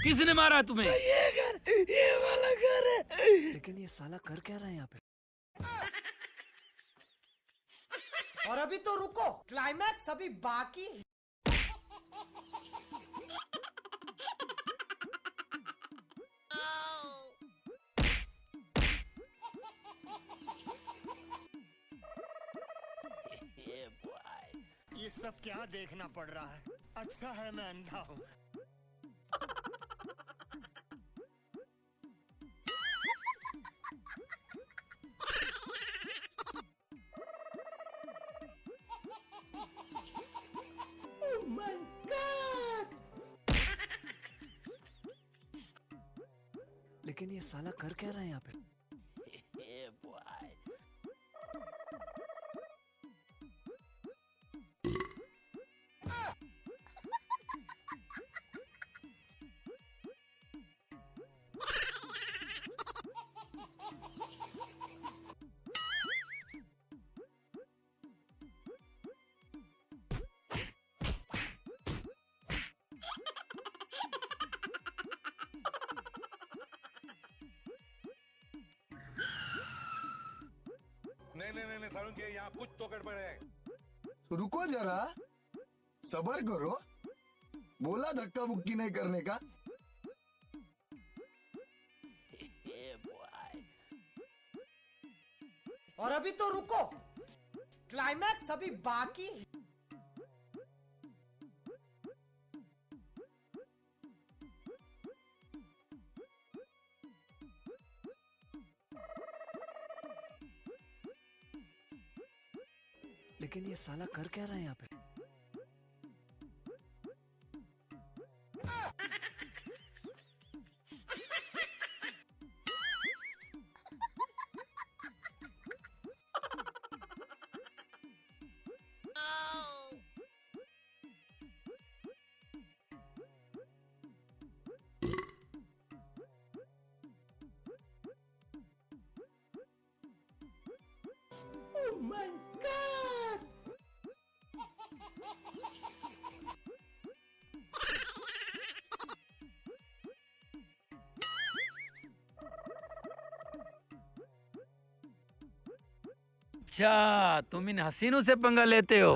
किसने मारा तुम्हें? ये वाला घर है। लेकिन ये साला कर क्या रहा है यहाँ पे? और अभी तो रुको, क्लाइमैक्स अभी बाकी है। ये सब क्या देखना पड़ रहा है? अच्छा है मैं अंधा हूँ। Oh my God! लेकिन ये साला कर क्या रहा है यहाँ पे? नहीं सारुण के यहाँ कुछ तो गड़बड़ है। रुको जरा, सबर करो। बोला धक्का बुक्की नहीं करने का। और अभी तो रुको, क्लाइमैक्स अभी बाकी है। लेकिन ये साला कर क्या रहा है यहाँ पे? Oh my God! अच्छा, तुम इन हसीनों से पंगा लेते हो।